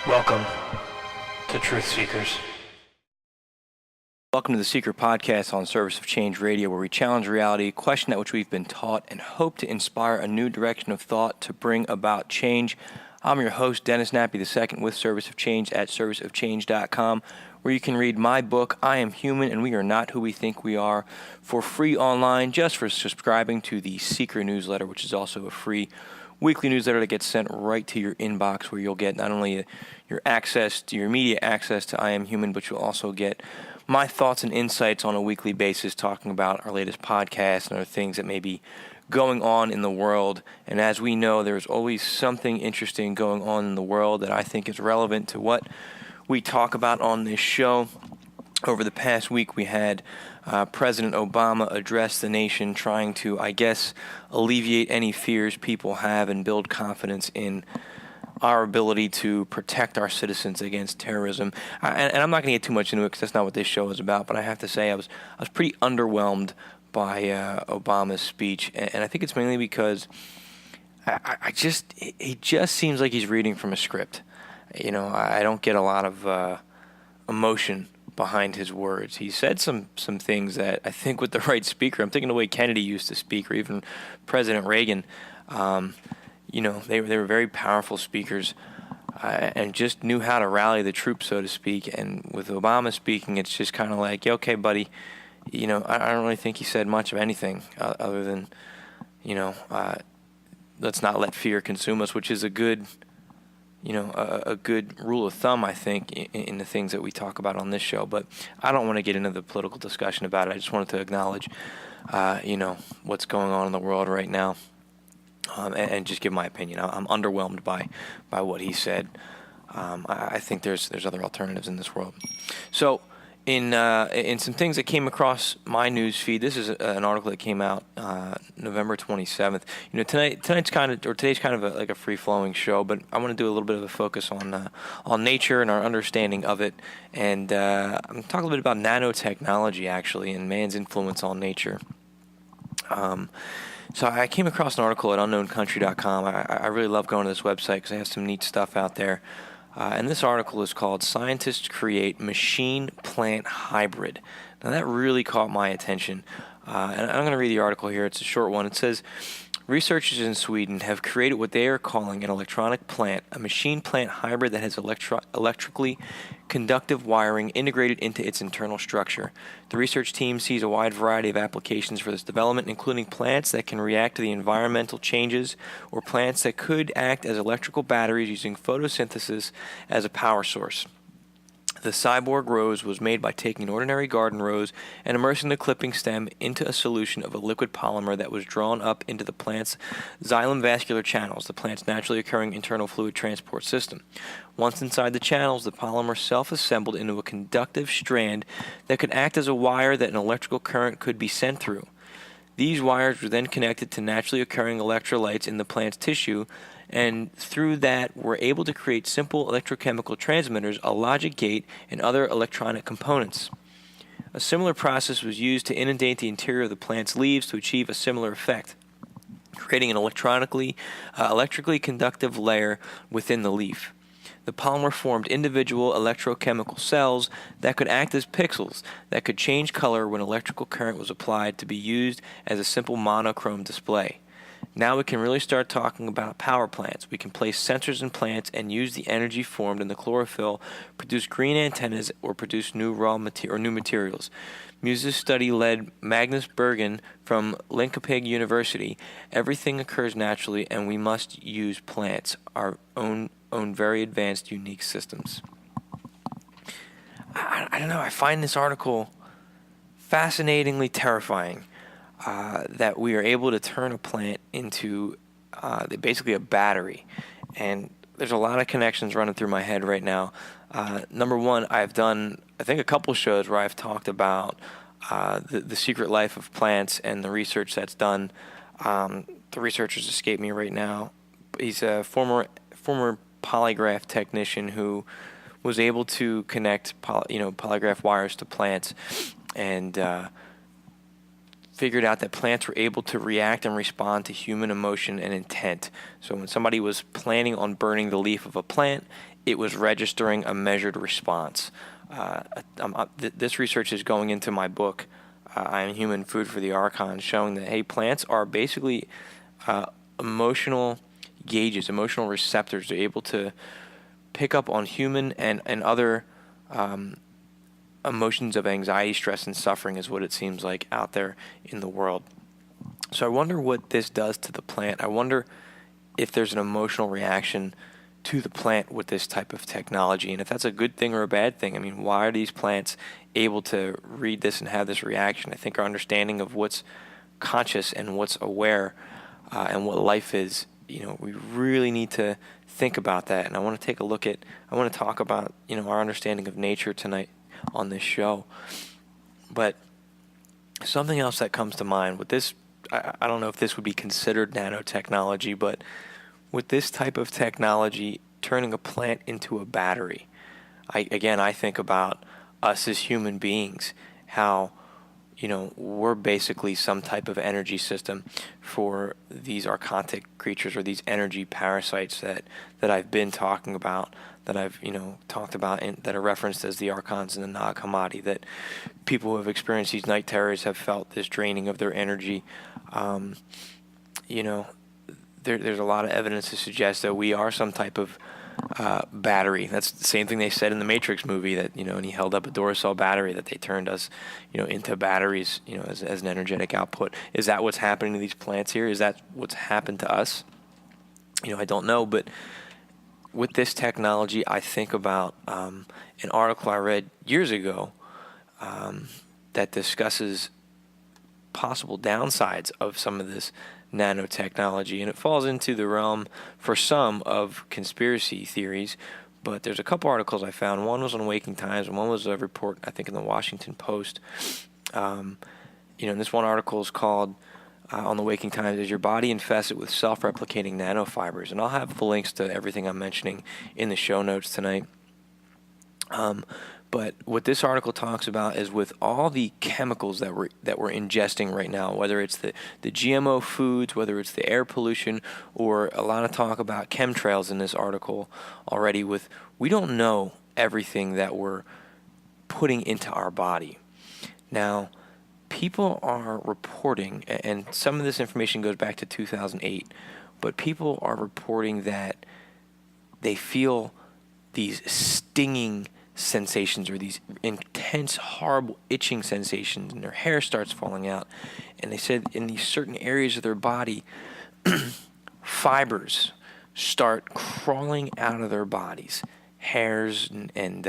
Welcome to Truth Seekers. Welcome to the Seiker Podcast on Service of Change Radio, where we challenge reality, question that which we've been taught, and hope to inspire a new direction of thought to bring about change. I'm your host, Dennis Nappy II, with Service of Change at serviceofchange.com, where you can read my book, I Am Human and We Are Not Who We Think We Are, for free online, just for subscribing to the Seiker newsletter, which is also a free weekly newsletter that gets sent right to your inbox, where you'll get not only your access to your immediate access to I Am Human, but you'll also get my thoughts and insights on a weekly basis, talking about our latest podcasts and other things that may be going on in the world. And as we know, there's always something interesting going on in the world that I think is relevant to what we talk about on this show. Over the past week, we had President Obama address the nation, trying to, I guess, alleviate any fears people have and build confidence in our ability to protect our citizens against terrorism. And I'm not going to get too much into it because that's not what this show is about, but I have to say I was pretty underwhelmed by Obama's speech, and I think it's mainly because he just seems like he's reading from a script. You know, I don't get a lot of emotion behind his words. He said some things that I think with the right speaker, I'm thinking the way Kennedy used to speak, or even President Reagan, they were very powerful speakers and just knew how to rally the troops, so to speak. And with Obama speaking, it's just kind of like, yeah, okay, buddy, I don't really think he said much of anything other than, let's not let fear consume us, which is a good rule of thumb, I think, in the things that we talk about on this show. But I don't want to get into the political discussion about it. I just wanted to acknowledge, what's going on in the world right now, and just give my opinion. I'm underwhelmed by what he said. I think there's other alternatives in this world. So, in some things that came across my news feed, this is an article that came out November 27th. Today's kind of like a free-flowing show, but I want to do a little bit of a focus on nature and our understanding of it, and I'm going to talk a little bit about nanotechnology, actually, and man's influence on nature. So I came across an article at unknowncountry.com. I really love going to this website because they have some neat stuff out there. And this article is called Scientists Create Machine-Plant Hybrid. Now that really caught my attention. And I'm going to read the article here. It's a short one. It says, researchers in Sweden have created what they are calling an electronic plant, a machine-plant hybrid that has electrically conductive wiring integrated into its internal structure. The research team sees a wide variety of applications for this development, including plants that can react to the environmental changes or plants that could act as electrical batteries using photosynthesis as a power source. The cyborg rose was made by taking an ordinary garden rose and immersing the clipping stem into a solution of a liquid polymer that was drawn up into the plant's xylem vascular channels, the plant's naturally occurring internal fluid transport system. Once inside the channels, the polymer self-assembled into a conductive strand that could act as a wire that an electrical current could be sent through. These wires were then connected to naturally occurring electrolytes in the plant's tissue, and through that were able to create simple electrochemical transmitters, a logic gate, and other electronic components. A similar process was used to inundate the interior of the plant's leaves to achieve a similar effect, creating an electrically conductive layer within the leaf. The polymer formed individual electrochemical cells that could act as pixels that could change color when electrical current was applied to be used as a simple monochrome display. Now we can really start talking about power plants. We can place sensors in plants and use the energy formed in the chlorophyll, produce green antennas, or produce new new materials. Muse's study led Magnus Bergen from Linköping University. Everything occurs naturally, and we must use plants, our own very advanced, unique systems. I don't know. I find this article fascinatingly terrifying. That we are able to turn a plant into basically a battery. And there's a lot of connections running through my head right now. Number one, I've done, I think, a couple shows where I've talked about the secret life of plants and the research that's done. The researchers escape me right now. He's a former polygraph technician who was able to connect polygraph wires to plants and figured out that plants were able to react and respond to human emotion and intent. So when somebody was planning on burning the leaf of a plant, it was registering a measured response. This research is going into my book, I Am Human, Food for the Archons, showing that, hey, plants are basically emotional gauges, emotional receptors. They're able to pick up on human and other emotions of anxiety, stress, and suffering is what it seems like out there in the world. So I wonder what this does to the plant. I wonder if there's an emotional reaction to the plant with this type of technology, and if that's a good thing or a bad thing. I mean, why are these plants able to read this and have this reaction? I think our understanding of what's conscious and what's aware and what life is, we really need to think about that. And I want to talk about, our understanding of nature tonight on this show. But something else that comes to mind with this, I don't know if this would be considered nanotechnology, but with this type of technology turning a plant into a battery, I think about us as human beings, how we're basically some type of energy system for these archontic creatures, or these energy parasites that I've been talking about, that I've talked about, that are referenced as the Archons and the Nag Hammadi, that people who have experienced these night terrors have felt this draining of their energy. There's a lot of evidence to suggest that we are some type of battery. That's the same thing they said in the Matrix movie, that and he held up a Duracell battery, that they turned us into batteries as an energetic output. Is that what's happening to these plants here? Is that what's happened to us? I don't know, but with this technology, I think about an article I read years ago that discusses possible downsides of some of this nanotechnology, and it falls into the realm for some of conspiracy theories. But there's a couple articles I found. One was on Waking Times, and one was a report, I think, in the Washington Post. And this one article is called on the Waking Times, "Is Your Body Infested with Self-Replicating Nanofibers?" And I'll have the links to everything I'm mentioning in the show notes tonight. But what this article talks about is, with all the chemicals that we're ingesting right now, whether it's the GMO foods, whether it's the air pollution, or a lot of talk about chemtrails in this article already, we don't know everything that we're putting into our body. Now, people are reporting, and some of this information goes back to 2008, but people are reporting that they feel these stinging sensations, or these intense, horrible itching sensations, and their hair starts falling out. And they said in these certain areas of their body, fibers start crawling out of their bodies, hairs and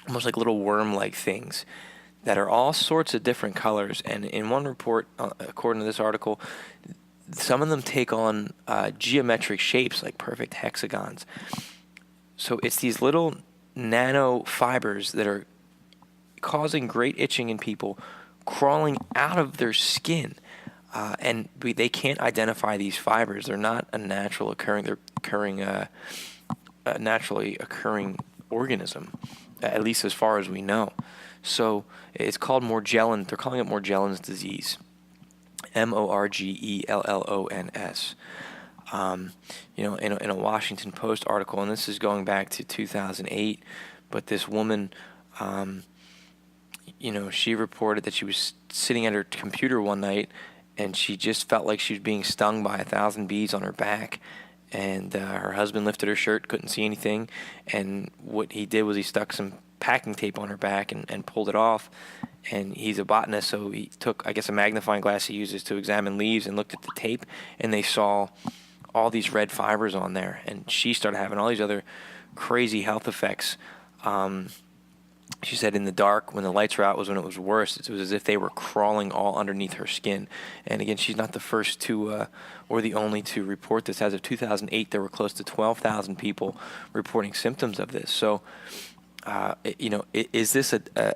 almost like little worm-like things that are all sorts of different colors. And in one report, according to this article, some of them take on geometric shapes, like perfect hexagons. So it's these little nanofibers that are causing great itching in people, crawling out of their skin, and they can't identify these fibers. They're not a naturally occurring organism, at least as far as we know. So it's called Morgellons. They're calling it Morgellons disease, Morgellons. In a Washington Post article, and this is going back to 2008, but this woman, she reported that she was sitting at her computer one night, and she just felt like she was being stung by 1,000 bees on her back. And her husband lifted her shirt, couldn't see anything, and what he did was he stuck some packing tape on her back and pulled it off. And he's a botanist, so he took, I guess, a magnifying glass he uses to examine leaves and looked at the tape, and they saw all these red fibers on there. And she started having all these other crazy health effects. She said in the dark, when the lights were out, was when it was worse. It was as if they were crawling all underneath her skin. And again, she's not the first to, or the only to report this. As of 2008, there were close to 12,000 people reporting symptoms of this. So, is this a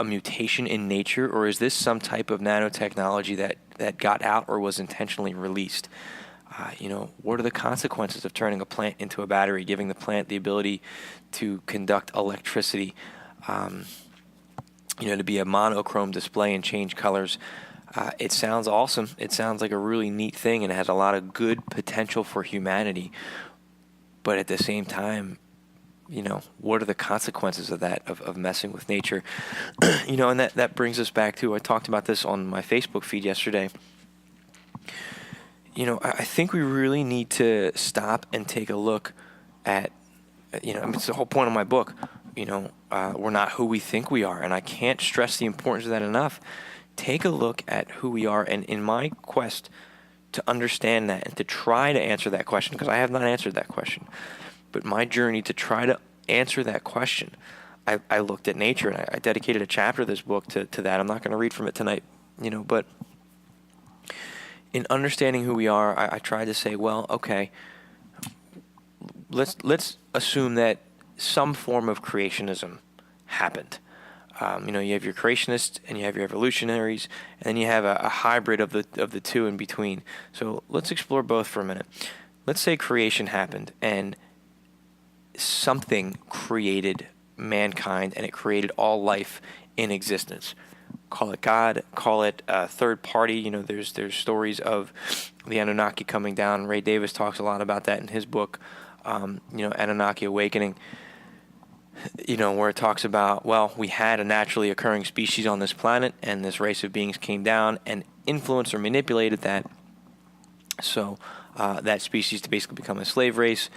mutation in nature, or is this some type of nanotechnology that got out or was intentionally released? What are the consequences of turning a plant into a battery, giving the plant the ability to conduct electricity, to be a monochrome display and change colors? It sounds awesome. It sounds like a really neat thing, and it has a lot of good potential for humanity. But at the same time, what are the consequences of that, of messing with nature? And that brings us back to, I talked about this on my Facebook feed yesterday. I think we really need to stop and take a look at, it's the whole point of my book. We're not who we think we are, and I can't stress the importance of that enough. Take a look at who we are, and in my quest to understand that and to try to answer that question, because I have not answered that question, but my journey to try to answer that question, I looked at nature, and I dedicated a chapter of this book to that. I'm not going to read from it tonight, but in understanding who we are, I tried to say, well, okay, let's assume that some form of creationism happened. You have your creationists and you have your evolutionaries, and then you have a hybrid of the two in between. So let's explore both for a minute. Let's say creation happened and something created mankind, and it created all life in existence. Call it God, call it a third party. There's stories of the Anunnaki coming down. Ray Davis talks a lot about that in his book, Anunnaki Awakening. Where it talks about, well, we had a naturally occurring species on this planet, and this race of beings came down and influenced or manipulated that. So that species to basically become a slave race.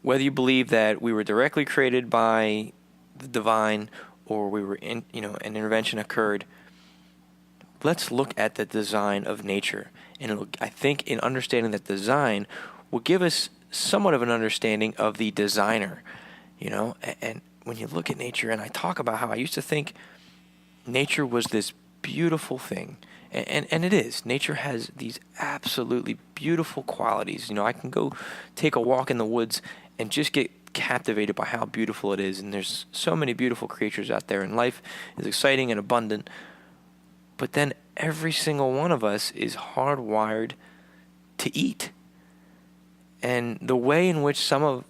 Whether you believe that we were directly created by the divine, or we were an intervention occurred, let's look at the design of nature. And I think in understanding that design will give us somewhat of an understanding of the designer, and when you look at nature, and I talk about how I used to think nature was this beautiful thing, and it is. Nature has these absolutely beautiful qualities. I can go take a walk in the woods and just get captivated by how beautiful it is, and there's so many beautiful creatures out there, and life is exciting and abundant. But then every single one of us is hardwired to eat, and the way in which some of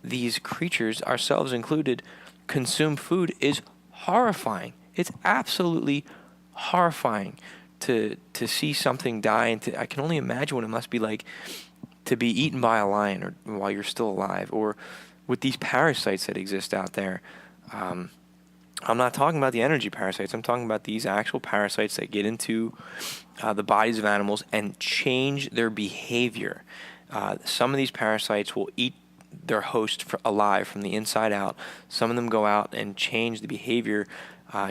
these creatures, ourselves included, consume food is horrifying. It's absolutely horrifying to see something die, and I can only imagine what it must be like to be eaten by a lion or while you're still alive, or with these parasites that exist out there. I'm not talking about the energy parasites. I'm talking about these actual parasites that get into the bodies of animals and change their behavior. Some of these parasites will eat their host alive from the inside out. Some of them go out and change the behavior,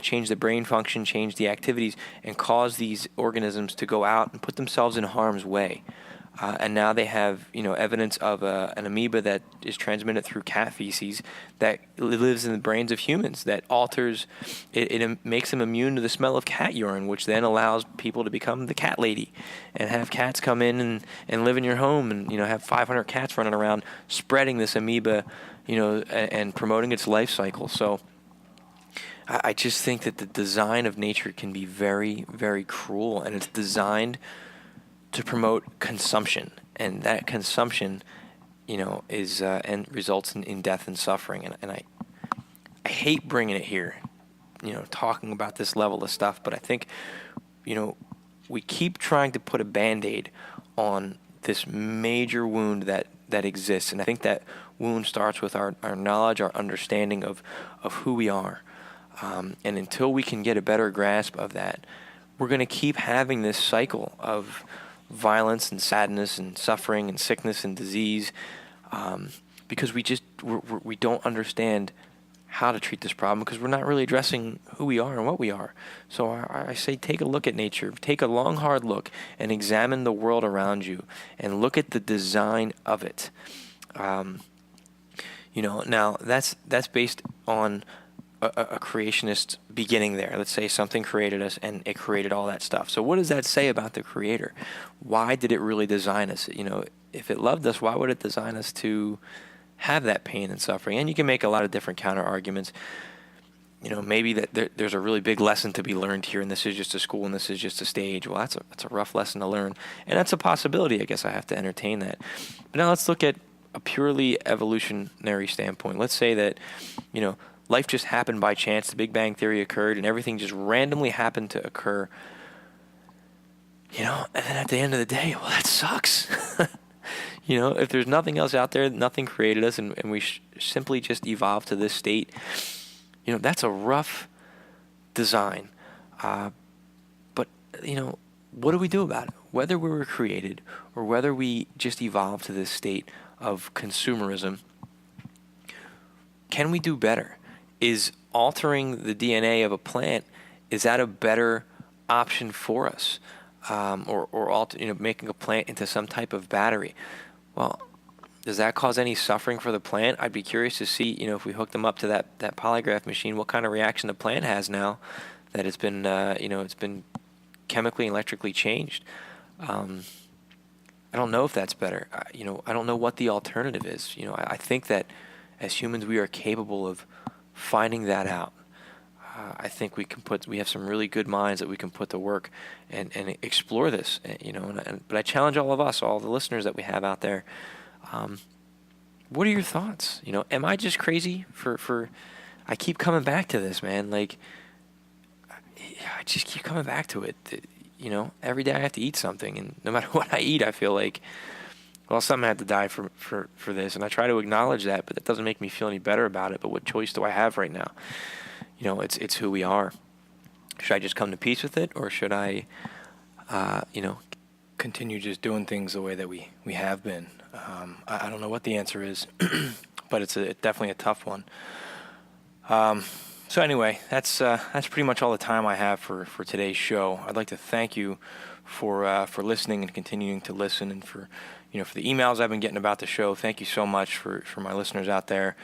change the brain function, change the activities, and cause these organisms to go out and put themselves in harm's way. And now they have, evidence of an amoeba that is transmitted through cat feces that lives in the brains of humans, that alters, it makes them immune to the smell of cat urine, which then allows people to become the cat lady and have cats come in and live in your home and, have 500 cats running around spreading this amoeba, and promoting its life cycle. So I just think that the design of nature can be very, very cruel, and it's designed to promote consumption, and that consumption, is and results in death and suffering. And I hate bringing it here, talking about this level of stuff, but I think, we keep trying to put a Band-Aid on this major wound that exists, and I think that wound starts with our knowledge, our understanding of who we are, and until we can get a better grasp of that, we're going to keep having this cycle of violence and sadness and suffering and sickness and disease, because we don't understand how to treat this problem, because we're not really addressing who we are and what we are. So I say take a look at nature, take a long, hard look, and examine the world around you, and look at the design of it. Now that's based on a creationist beginning there. Let's say something created us and it created all that stuff. So what does that say about the Creator? Why did it really design us? If it loved us, why would it design us to have that pain and suffering? And you can make a lot of different counter arguments. Maybe that there's a really big lesson to be learned here, and this is just a school and this is just a stage. Well, that's a rough lesson to learn, and that's a possibility. I guess I have to entertain that. But now let's look at a purely evolutionary standpoint. Let's say that life just happened by chance. The Big Bang Theory occurred, and everything just randomly happened to occur. And then at the end of the day, well, that sucks. If there's nothing else out there, nothing created us, and we simply just evolved to this state, that's a rough design. But what do we do about it? Whether we were created or whether we just evolved to this state of consumerism, can we do better? Is altering the DNA of a plant, is that a better option for us? Or making a plant into some type of battery? Well, does that cause any suffering for the plant? I'd be curious to see, if we hook them up to that polygraph machine, what kind of reaction the plant has now that it's been, it's been chemically and electrically changed. I don't know if that's better. I don't know what the alternative is. I think that as humans, we are capable of finding that out. I think we have some really good minds that we can put to work and explore this, but I challenge all of us, all the listeners that we have out there. What are your thoughts? Am I just crazy for I keep coming back to this, man. Like, I just keep coming back to it. Every day I have to eat something, and no matter what I eat, I feel like, well, something had to die for this, and I try to acknowledge that, but that doesn't make me feel any better about it. But what choice do I have right now? It's who we are. Should I just come to peace with it, or should I, continue just doing things the way that we have been? I don't know what the answer is, but it's definitely a tough one. So anyway, that's pretty much all the time I have for today's show. I'd like to thank you for listening and continuing to listen, and for the emails I've been getting about the show. Thank you so much for my listeners out there.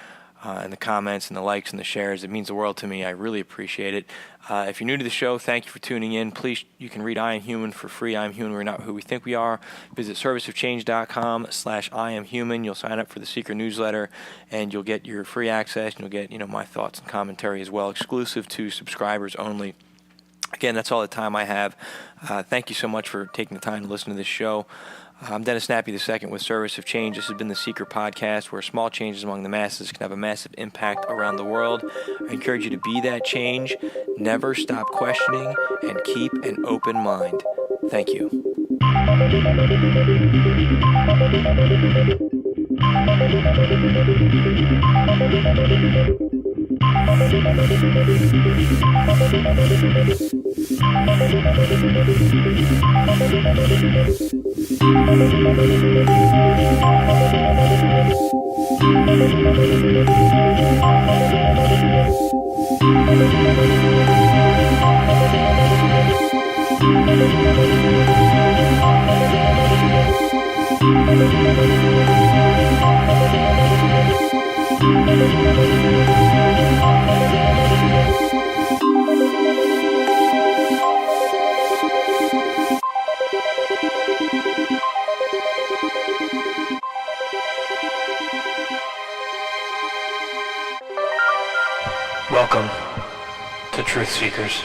And the comments and the likes and the shares. It means the world to me. I really appreciate it. If you're new to the show, thank you for tuning in. Please, you can read I Am Human for free. I Am Human, we're not who we think we are. Visit serviceofchange.com/I Am Human. You'll sign up for the Seiker newsletter, and you'll get your free access, and you'll get my thoughts and commentary as well, exclusive to subscribers only. Again, that's all the time I have. Thank you so much for taking the time to listen to this show. I'm Dennis Nappy II with Service of Change. This has been the Seiker Podcast, where small changes among the masses can have a massive impact around the world. I encourage you to be that change, never stop questioning, and keep an open mind. Thank you. Welcome to Truth Seekers.